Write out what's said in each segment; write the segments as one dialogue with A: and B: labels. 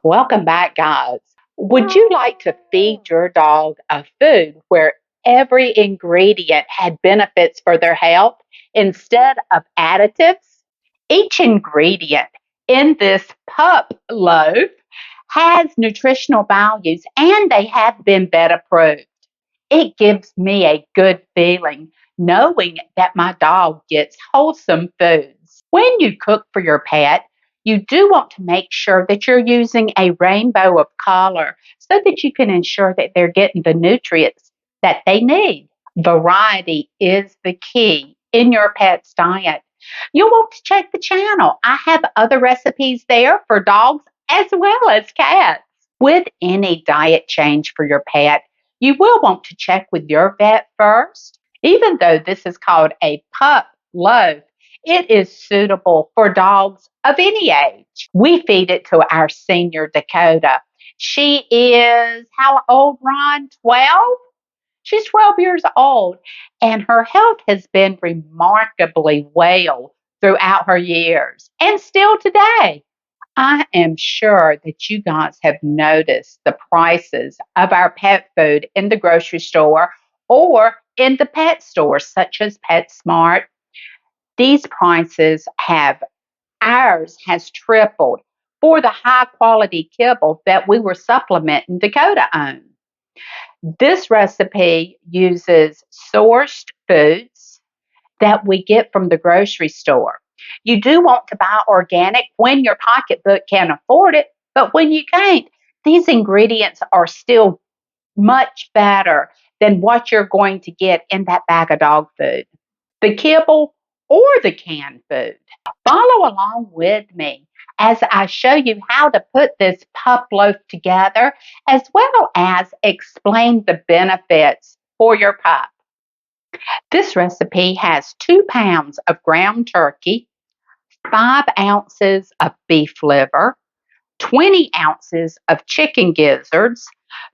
A: Welcome back, guys. Would you like to feed your dog a food where every ingredient had benefits for their health instead of additives? Each ingredient in this pup loaf has nutritional values and they have been vet approved. It gives me a good feeling knowing that my dog gets wholesome foods. When you cook for your pet, you do want to make sure that you're using a rainbow of color so that you can ensure that they're getting the nutrients that they need. Variety is the key in your pet's diet. You'll want to check the channel. I have other recipes there for dogs as well as cats. With any diet change for your pet, you will want to check with your vet first. Even though this is called a pup loaf, it is suitable for dogs of any age. We feed it to our senior Dakota. She is how old, Ron? 12? She's 12 years old, and her health has been remarkably well throughout her years and still today. I am sure that you guys have noticed the prices of our pet food in the grocery store or in the pet stores, such as PetSmart. These prices have, ours has tripled for the high quality kibble that we were supplementing Dakota on. This recipe uses sourced foods that we get from the grocery store. You do want to buy organic when your pocketbook can afford it, but when you can't, these ingredients are still much better than what you're going to get in that bag of dog food, the kibble, or the canned food. Follow along with me as I show you how to put this pup loaf together, as well as explain the benefits for your pup. This recipe has 2 pounds of ground turkey, 5 ounces of beef liver, 20 ounces of chicken gizzards,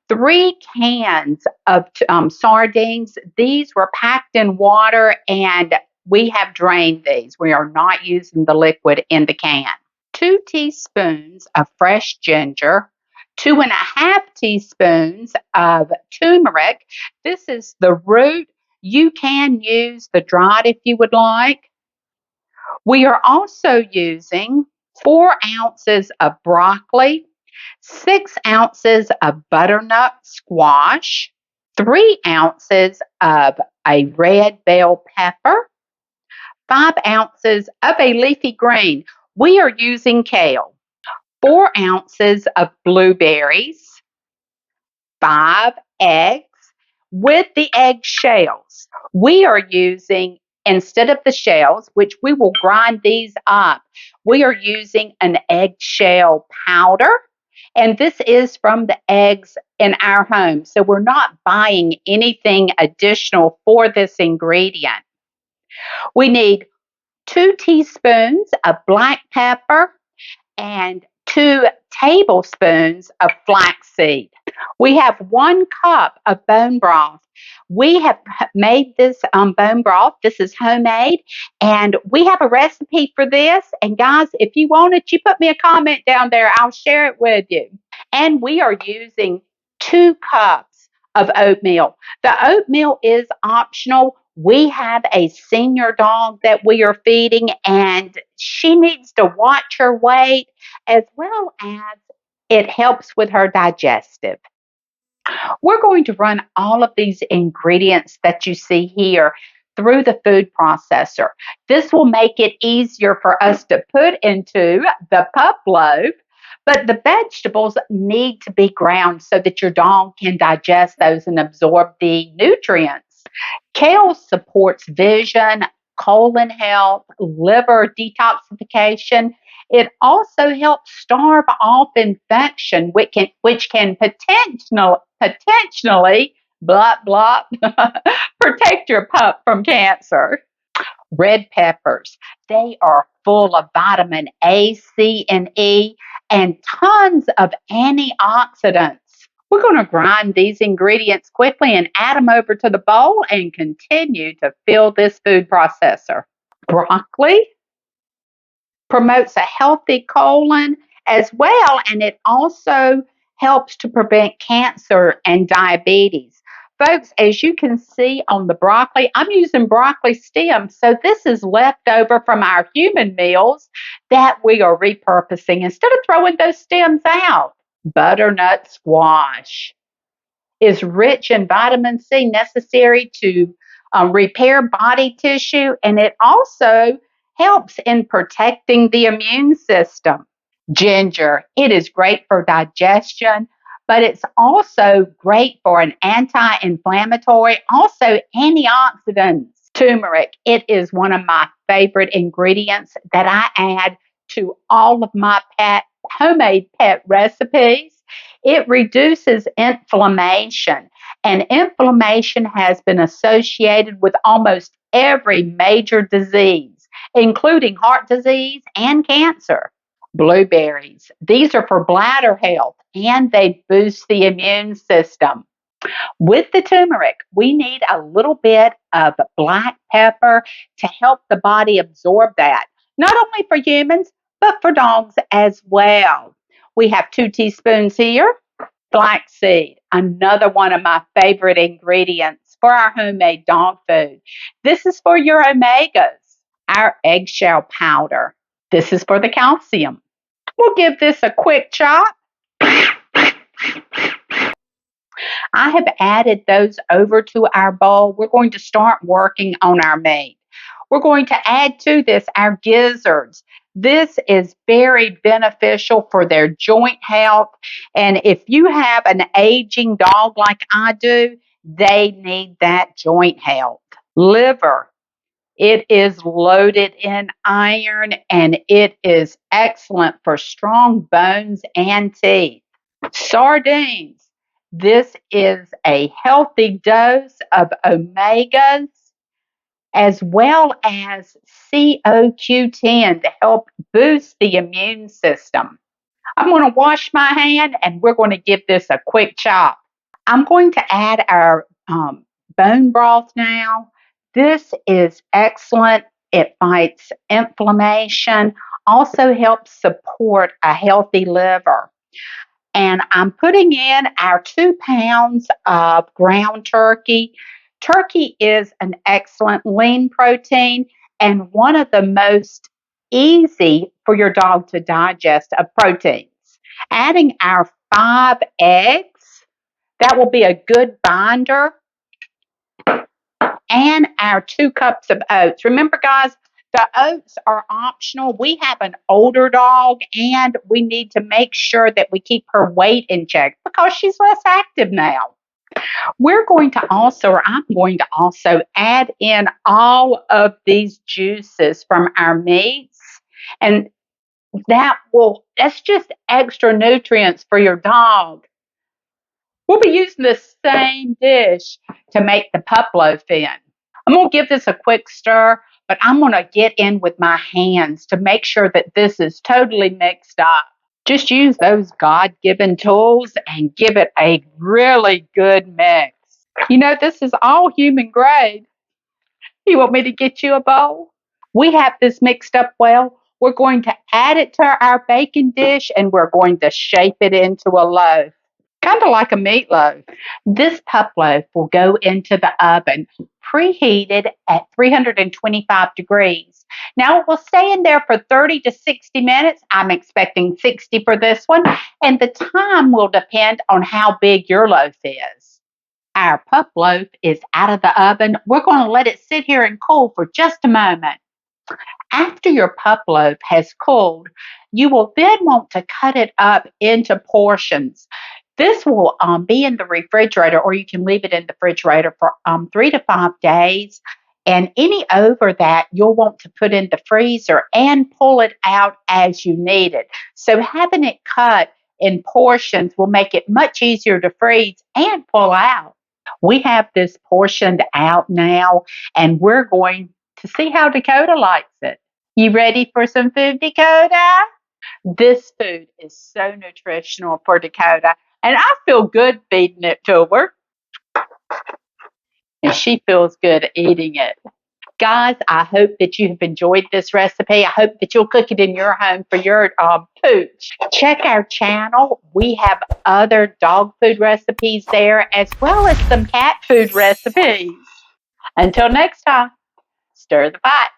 A: 3 cans of sardines. These were packed in water and we have drained these. We are not using the liquid in the can. 2 teaspoons of fresh ginger, 2.5 teaspoons of turmeric. This is the root. You can use the dried if you would like. We are also using 4 ounces of broccoli, 6 ounces of butternut squash, 3 ounces of a red bell pepper, 5 ounces of a leafy green. We are using kale, 4 ounces of blueberries, 5 eggs with the egg shells. We are using, instead of the shells, which we will grind these up, we are using an eggshell powder. And this is from the eggs in our home. So we're not buying anything additional for this ingredient. We need 2 teaspoons of black pepper and 2 tablespoons of flaxseed. We have 1 cup of bone broth. We have made this bone broth. This is homemade, and we have a recipe for this. And guys, if you want it, you put me a comment down there. I'll share it with you. And we are using 2 cups of oatmeal. The oatmeal is optional. We have a senior dog that we are feeding, and she needs to watch her weight as well as it helps with her digestive. We're going to run all of these ingredients that you see here through the food processor. This will make it easier for us to put into the pup loaf, but the vegetables need to be ground so that your dog can digest those and absorb the nutrients. Kale supports vision, colon health, liver detoxification. It also helps starve off infection, which can potentially blah blah protect your pup from cancer. Red peppers, they are full of vitamin A, C, and E, and tons of antioxidants. We're going to grind these ingredients quickly and add them over to the bowl and continue to fill this food processor. Broccoli promotes a healthy colon as well, and it also helps to prevent cancer and diabetes. Folks, as you can see on the broccoli, I'm using broccoli stems. So this is left over from our human meals that we are repurposing instead of throwing those stems out. Butternut squash is rich in vitamin C necessary to repair body tissue, and it also helps in protecting the immune system. Ginger, it is great for digestion, but it's also great for an anti inflammatory, also antioxidants. Turmeric, it is one of my favorite ingredients that I add to all of my homemade pet recipes. It reduces inflammation, and inflammation has been associated with almost every major disease, including heart disease and cancer. Blueberries, these are for bladder health and they boost the immune system. With the turmeric, we need a little bit of black pepper to help the body absorb that, not only for humans, but for dogs as well. We have 2 teaspoons here. Flaxseed, another one of my favorite ingredients for our homemade dog food. This is for your omegas. Our eggshell powder. This is for the calcium. We'll give this a quick chop. I have added those over to our bowl. We're going to start working on our meat. We're going to add to this our gizzards. This is very beneficial for their joint health. And if you have an aging dog like I do, they need that joint health. Liver. It is loaded in iron and it is excellent for strong bones and teeth. Sardines. This is a healthy dose of omegas as well as CoQ10 to help boost the immune system. I'm going to wash my hand and we're going to give this a quick chop. I'm going to add our bone broth now. This is excellent. It fights inflammation, also helps support a healthy liver. And I'm putting in our 2 pounds of ground turkey. Turkey is an excellent lean protein and one of the most easy for your dog to digest of proteins. Adding our 5 eggs, that will be a good binder, and our 2 cups of oats. Remember, guys, the oats are optional. We have an older dog, and we need to make sure that we keep her weight in check because she's less active now. We're going to also, or I'm going to also add in all of these juices from our meats, and that's just extra nutrients for your dog. We'll be using the same dish to make the pup loaf in. I'm going to give this a quick stir, but I'm going to get in with my hands to make sure that this is totally mixed up. Just use those God given tools and give it a really good mix. You know, this is all human grade. You want me to get you a bowl? We have this mixed up well. We're going to add it to our bacon dish and we're going to shape it into a loaf, kind of like a meatloaf. This pup loaf will go into the oven preheated at 325 degrees. Now it will stay in there for 30 to 60 minutes. I'm expecting 60 for this one, and the time will depend on how big your loaf is. Our pup loaf is out of the oven. We're going to let it sit here and cool for just a moment. After your pup loaf has cooled, you will then want to cut it up into portions. This will be in the refrigerator, or you can leave it in the refrigerator for 3 to 5 days. And any over that, you'll want to put in the freezer and pull it out as you need it. So having it cut in portions will make it much easier to freeze and pull out. We have this portioned out now, and we're going to see how Dakota likes it. You ready for some food, Dakota? This food is so nutritional for Dakota, and I feel good feeding it to her, and she feels good eating it. Guys, I hope that you have enjoyed this recipe. I hope that you'll cook it in your home for your pooch. Check our channel. We have other dog food recipes there, as well as some cat food recipes. Until next time, stir the pot.